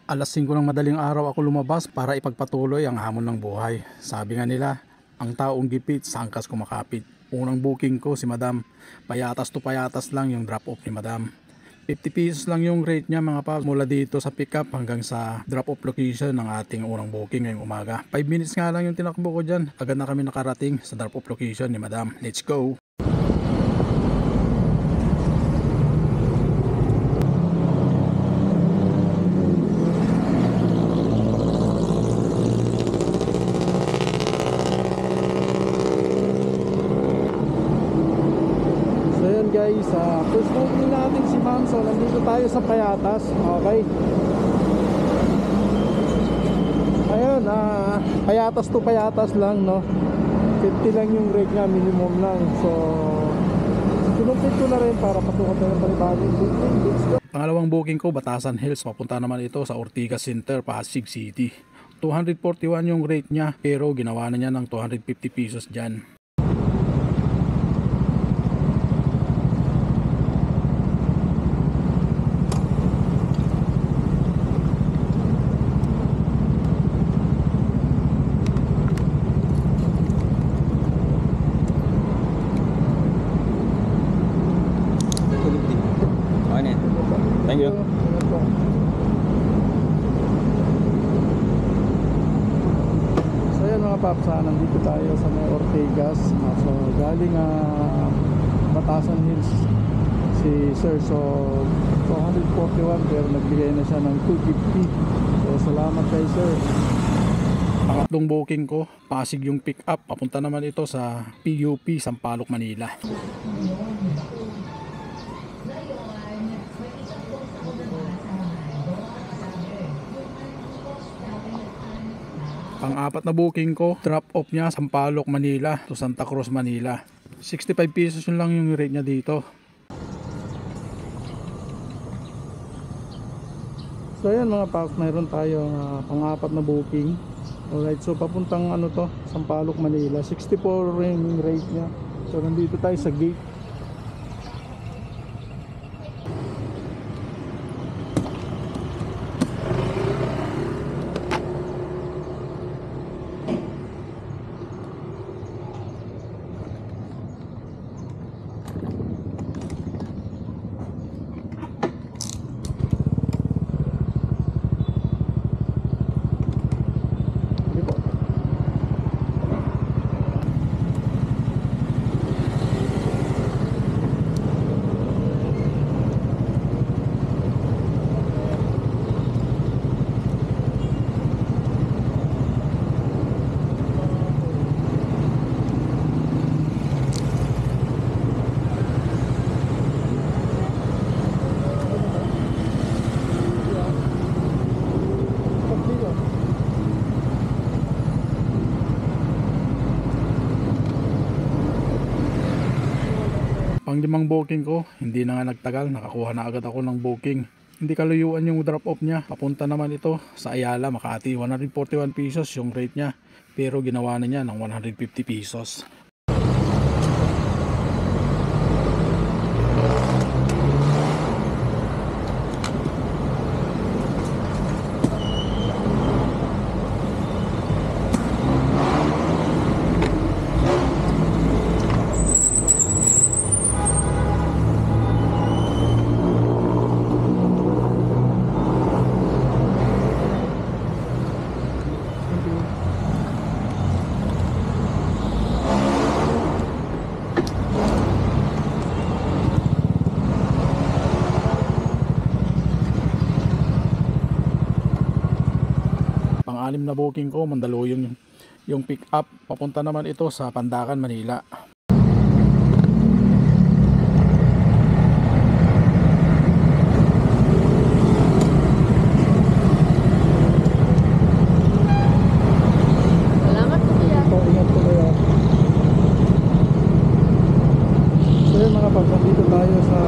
Alas 5 ng madaling araw ako lumabas para ipagpatuloy ang hamon ng buhay. Sabi nga nila, ang taong gipit, sangkas kumakapit. Unang booking ko si Madam. Payatas to payatas lang yung drop off ni Madam. 50 pesos lang yung rate niya mga paps. Mula dito sa pick up hanggang sa drop off location ng ating unang booking ngayong umaga. 5 minutes nga lang yung tinakbo ko dyan. Agad na kami nakarating sa drop off location ni Madam. Let's go! Guys, first booking natin si Ma'am. So nandito tayo sa Payatas. Okay. Ayun, Payatas to Payatas lang, no. 50 lang yung rate niya, minimum lang. So kinumpit ko na rin para pasukan tayo ng panibagong booking. Pangalawang booking ko, Batasan Hills. Papunta naman ito sa Ortigas Center, Pasig City. 241 yung rate niya, pero ginawa na niya ng 250 pesos dyan. Thank you. So yan mga paps, nandito tayo sa may Ortigas. So galing Batasan Hills si Sir. So 241 pero nagbigay na siya ng 250. So salamat kay Sir. Pangatlong booking ko, Pasig yung pick up. Papunta naman ito sa PUP, Sampaloc, Manila. Pang-apat na booking ko, drop off niya Sampaloc, Manila to Santa Cruz, Manila. 65 pesos yun lang yung rate niya dito. So ayan mga paps, mayroon tayong pang-apat na booking. Alright, so papuntang Sampaloc, Manila. 64 yung rate niya. So nandito tayo sa gate. Pang-limang booking ko, hindi na nga nagtagal, nakakuha na agad ako ng booking. Hindi kaluyuan yung drop off niya. Papunta naman ito sa Ayala, Makati. 141 pesos yung rate niya, pero ginawa na niya ng 150 pesos. Pang-anim na booking ko, Mandaluyong yung pick up. Papunta naman ito sa Pandacan, Manila. Salamat po kuya. Ingat po kayo. So yun mga paps, dito tayo sa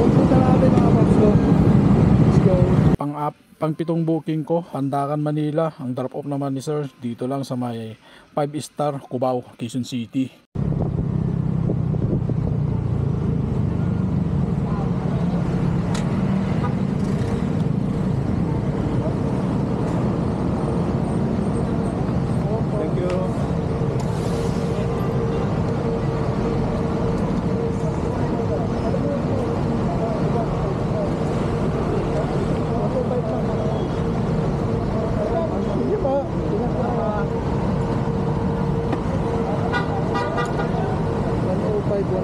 pupunta natin mga paps. Let's go. Pang-pitong booking ko, Pandacan, Manila. Ang drop off naman ni Sir dito lang sa may 5-star Cubao, Quezon City.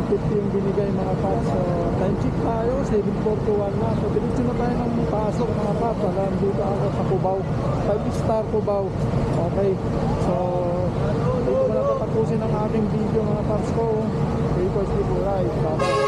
750 yung binigay mga paps. So, time check tayo, 7:41 na. So, diretso na tayo ng pasok mga paps. Alam, dito ako sa Cubao. 5-star Cubao. Okay. So, dito ko na tatapusin ang aking video mga paps ko. Okay, first people, right? Bye-bye.